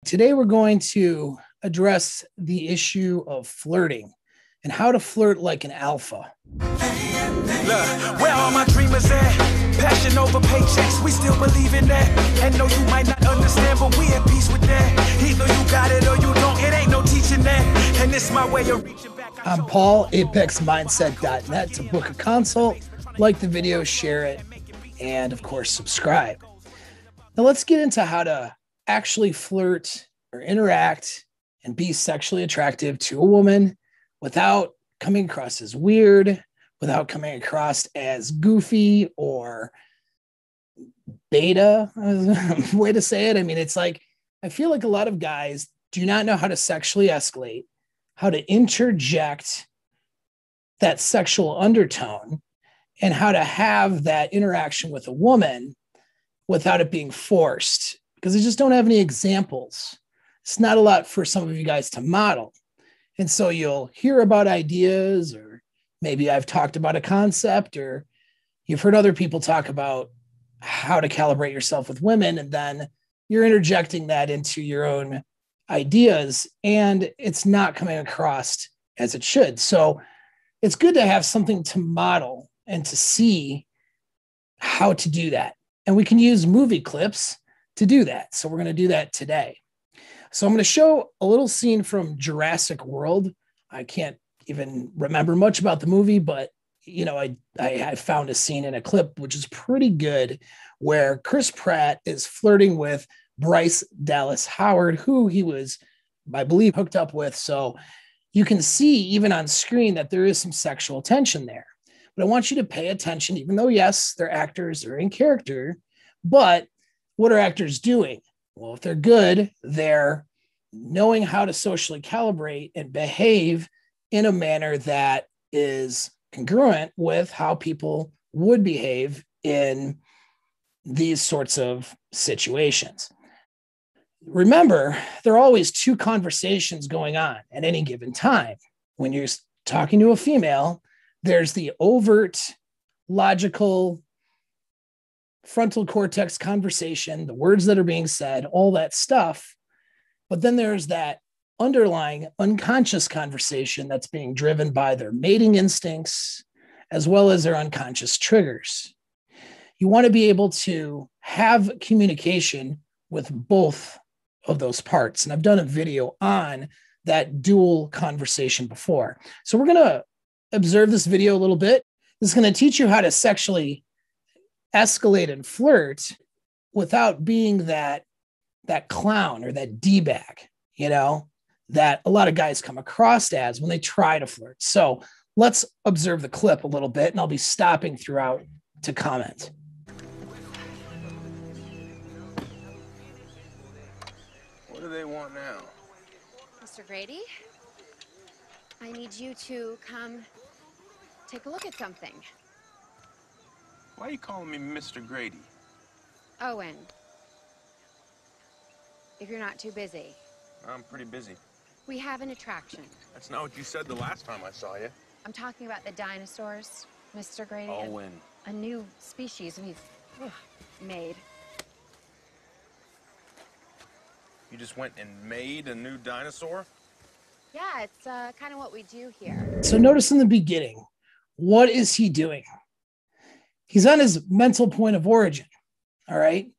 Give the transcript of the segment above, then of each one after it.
Today, we're going to address the issue of flirting and how to flirt like an alpha. Look, where all my dreamers at? Passion over paychecks, we still believe in that. And no, you might not understand, but we at peace with that. Either you got it or you don't, it ain't no teaching that. And it's my way of reaching back. I'm Paul, apexmindset.net. To book a consult, like the video, share it, and of course, subscribe. Now let's get into how to actually flirt or interact and be sexually attractive to a woman without coming across as weird, without coming across as goofy or beta, way to say it. I mean, it's like, I feel like a lot of guys do not know how to sexually escalate, how to interject that sexual undertone, and how to have that interaction with a woman without it being forced, because they just don't have any examples. It's not a lot for some of you guys to model. And so you'll hear about ideas, or maybe I've talked about a concept, or you've heard other people talk about how to calibrate yourself with women, and then you're interjecting that into your own ideas, and it's not coming across as it should. So it's good to have something to model and to see how to do that. And we can use movie clips to do that. So we're going to do that today. So I'm going to show a little scene from Jurassic World. I can't even remember much about the movie, but you know, I found a scene in a clip which is pretty good, where Chris Pratt is flirting with Bryce Dallas Howard, who he was, I believe, hooked up with. So you can see even on screen that there is some sexual tension there. But I want you to pay attention, even though, yes, they're actors, they're in character, but what are actors doing? Well, if they're good, they're knowing how to socially calibrate and behave in a manner that is congruent with how people would behave in these sorts of situations. Remember, there are always two conversations going on at any given time. When you're talking to a female, there's the overt, logical, frontal cortex conversation, the words that are being said, all that stuff. But then there's that underlying unconscious conversation that's being driven by their mating instincts, as well as their unconscious triggers. You want to be able to have communication with both of those parts. And I've done a video on that dual conversation before. So we're going to observe this video a little bit. This is going to teach you how to sexually escalate and flirt without being that clown or that D-bag, you know, that a lot of guys come across as when they try to flirt. So let's observe the clip a little bit, and I'll be stopping throughout to comment. What do they want now? Mr. Grady, I need you to come take a look at something. Why are you calling me Mr. Grady? Owen, if you're not too busy. I'm pretty busy. We have an attraction. That's not what you said the last time I saw you. I'm talking about the dinosaurs, Mr. Grady. Owen. A new species we've made. You just went and made a new dinosaur? Yeah, it's kind of what we do here. So notice in the beginning, what is he doing? He's on his mental point of origin. All right.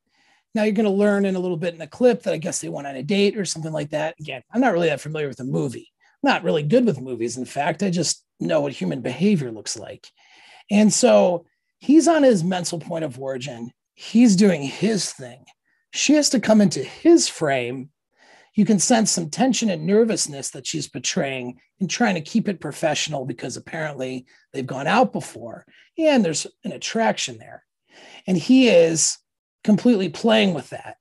Now you're going to learn in a little bit in the clip that I guess they went on a date or something like that. Again, I'm not really that familiar with the movie. I'm not really good with movies. In fact, I just know what human behavior looks like. And so he's on his mental point of origin. He's doing his thing. She has to come into his frame. You can sense some tension and nervousness that she's portraying and trying to keep it professional, because apparently they've gone out before and there's an attraction there. And he is completely playing with that.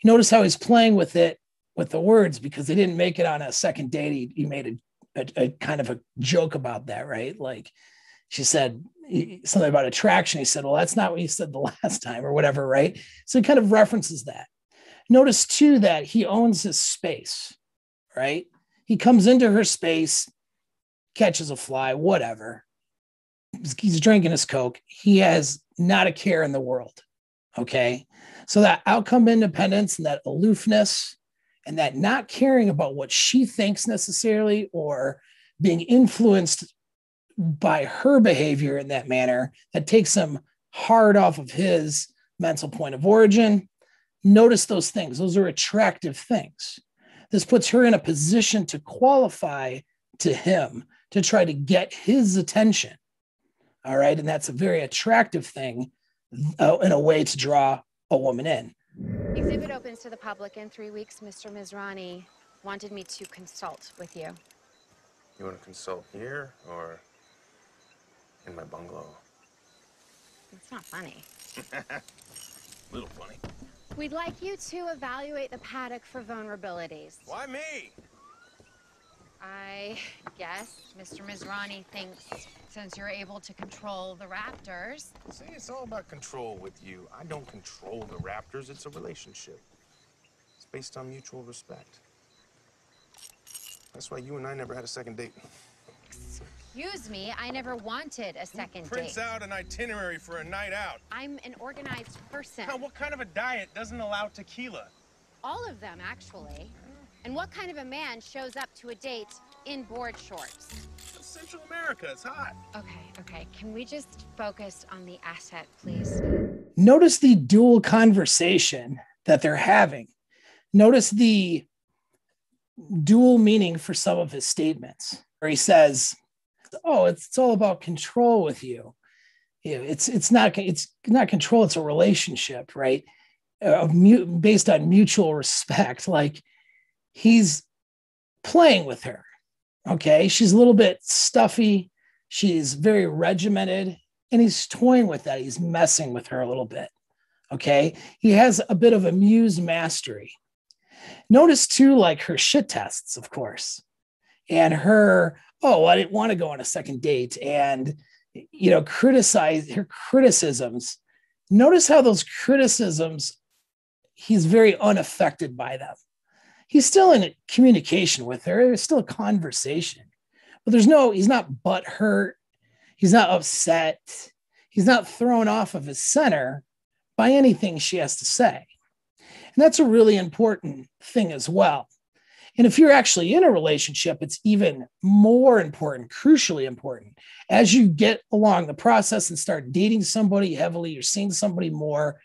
You notice how he's playing with it with the words, because they didn't make it on a second date. He made a kind of a joke about that, right? Like she said something about attraction. He said, well, that's not what you said the last time or whatever, right? So he kind of references that. Notice too that he owns his space, right? He comes into her space, catches a fly, whatever. He's drinking his Coke. He has not a care in the world. Okay. So that outcome independence and that aloofness And that not caring about what she thinks necessarily, or being influenced by her behavior in that manner, that takes him hard off of his mental point of origin. Notice those things. Those are attractive things. This puts her in a position to qualify to him, to try to get his attention. All right. And that's a very attractive thing in a way to draw a woman in. Exhibit opens to the public in 3 weeks. Mr. Mizrani wanted me to consult with you. You want to consult here or in my bungalow? It's not funny. A little funny. We'd like you to evaluate the paddock for vulnerabilities. Why me? I guess Mr. Mizrani thinks since you're able to control the raptors. See, it's all about control with you. I don't control the raptors. It's a relationship. It's based on mutual respect. That's why you and I never had a second date. Excuse me, I never wanted a second date. Prints out an itinerary for a night out. I'm an organized person. Now, what kind of a diet doesn't allow tequila? All of them, actually. And what kind of a man shows up to a date in board shorts? It's Central America, it's hot. Okay. Can we just focus on the asset, please? Notice the dual conversation that they're having. Notice the dual meaning for some of his statements, where he says, oh, it's all about control with you. It's not control, it's a relationship, right? Based on mutual respect. Like, he's playing with her. Okay. She's a little bit stuffy. She's very regimented, and he's toying with that. He's messing with her a little bit. Okay. He has a bit of a muse mastery. Notice too, like her shit tests, of course, and her, oh, I didn't want to go on a second date, and, criticize her criticisms. Notice how those criticisms, he's very unaffected by them. He's still in communication with her. There's still a conversation, but he's not butthurt. He's not upset. He's not thrown off of his center by anything she has to say. And that's a really important thing as well. And if you're actually in a relationship, it's even more important, crucially important. As you get along the process and start dating somebody heavily, you're seeing somebody more,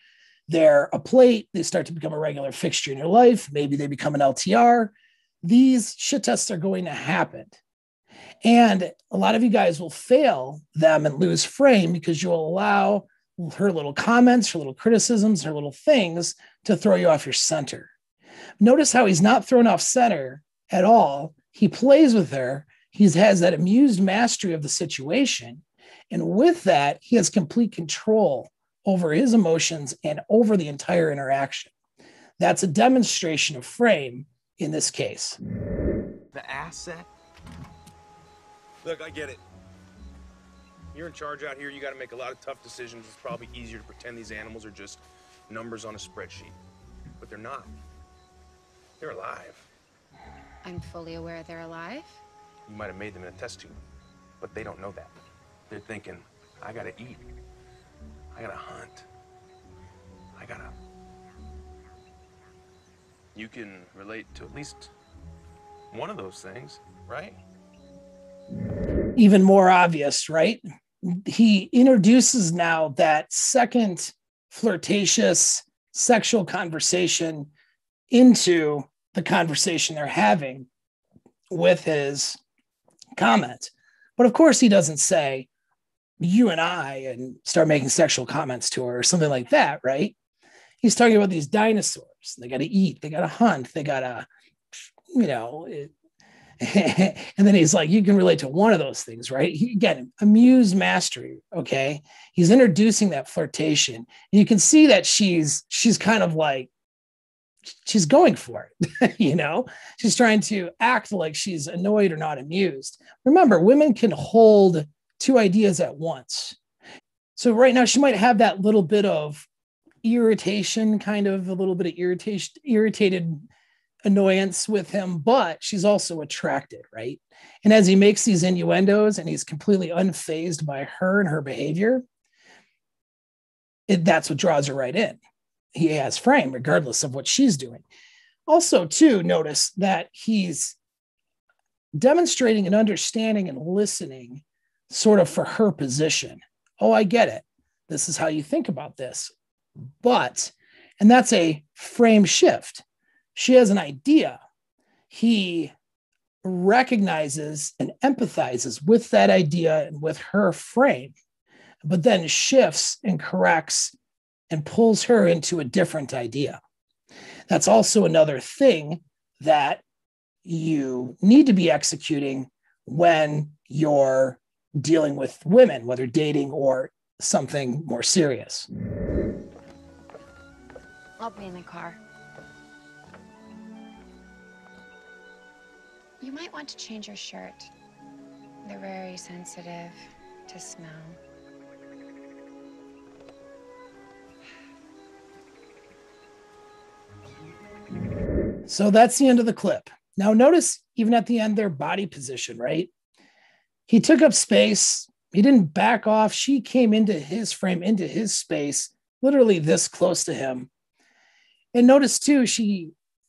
they're a plate, they start to become a regular fixture in your life. Maybe they become an LTR. These shit tests are going to happen. And a lot of you guys will fail them and lose frame because you'll allow her little comments, her little criticisms, her little things to throw you off your center. Notice how he's not thrown off center at all. He plays with her. He has that amused mastery of the situation. And with that, he has complete control over his emotions and over the entire interaction. That's a demonstration of frame in this case. The asset? Look, I get it. You're in charge out here. You got to make a lot of tough decisions. It's probably easier to pretend these animals are just numbers on a spreadsheet. But they're not. They're alive. I'm fully aware they're alive. You might have made them in a test tube, but they don't know that. They're thinking, I got to eat. I got to hunt. I got to... You can relate to at least one of those things, right? Even more obvious, right? He introduces now that second flirtatious sexual conversation into the conversation they're having with his comment. But of course, he doesn't say, you and I, and start making sexual comments to her or something like that, right? He's talking about these dinosaurs. They got to eat, they got to hunt, they got to, and then he's like, you can relate to one of those things, right? Again, amused mastery. Okay. He's introducing that flirtation. And you can see that she's kind of like, she's going for it. She's trying to act like she's annoyed or not amused. Remember, women can hold two ideas at once. So right now she might have that little bit of irritation, kind of a little bit of irritated annoyance with him, but she's also attracted, right? And as he makes these innuendos and he's completely unfazed by her and her behavior, that's what draws her right in. He has frame regardless of what she's doing. Also, too, notice that he's demonstrating an understanding and listening sort of for her position. Oh, I get it. This is how you think about this. But, and that's a frame shift. She has an idea. He recognizes and empathizes with that idea and with her frame, but then shifts and corrects and pulls her into a different idea. That's also another thing that you need to be executing when you're dealing with women, whether dating or something more serious. I'll be in the car. You might want to change your shirt. They're very sensitive to smell. So that's the end of the clip. Now notice even at the end, their body position, right? He took up space. He didn't back off. She came into his frame, into his space, literally this close to him. And notice too,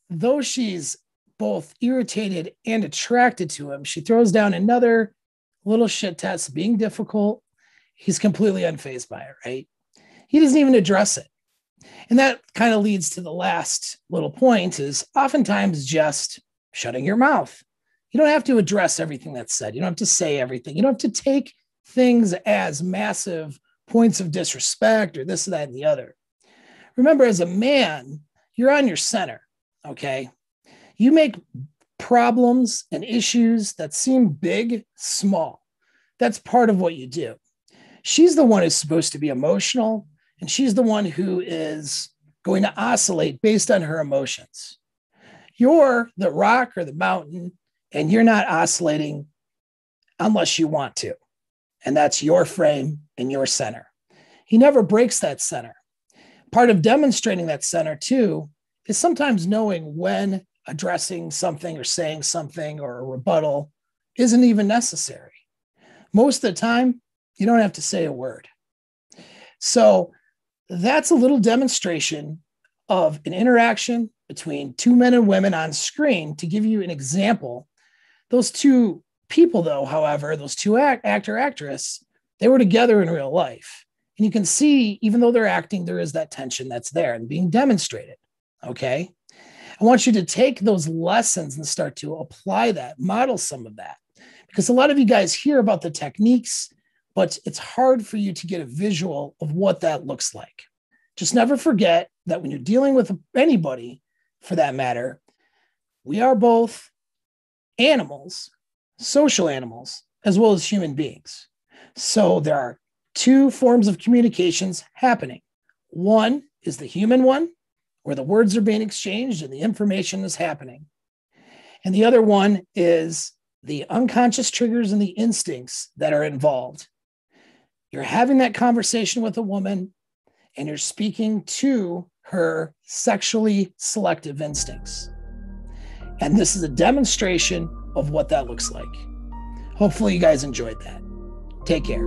though she's both irritated and attracted to him, she throws down another little shit test, being difficult. He's completely unfazed by it, right? He doesn't even address it. And that kind of leads to the last little point, is oftentimes just shutting your mouth. You don't have to address everything that's said. You don't have to say everything. You don't have to take things as massive points of disrespect or this, that, and the other. Remember, as a man, you're on your center, okay? You make problems and issues that seem big, small. That's part of what you do. She's the one who's supposed to be emotional, and she's the one who is going to oscillate based on her emotions. You're the rock or the mountain, and you're not oscillating unless you want to. And that's your frame and your center. He never breaks that center. Part of demonstrating that center, too, is sometimes knowing when addressing something or saying something or a rebuttal isn't even necessary. Most of the time, you don't have to say a word. So that's a little demonstration of an interaction between two men and women on screen to give you an example. Those two people, though, however, those two actor, actress, they were together in real life. And you can see, even though they're acting, there is that tension that's there and being demonstrated, okay? I want you to take those lessons and start to apply that, model some of that. Because a lot of you guys hear about the techniques, but it's hard for you to get a visual of what that looks like. Just never forget that when you're dealing with anybody, for that matter, we are both animals, social animals, as well as human beings. So there are two forms of communications happening. One is the human one, where the words are being exchanged and the information is happening. And the other one is the unconscious triggers and the instincts that are involved. You're having that conversation with a woman and you're speaking to her sexually selective instincts. And this is a demonstration of what that looks like. Hopefully you guys enjoyed that. Take care.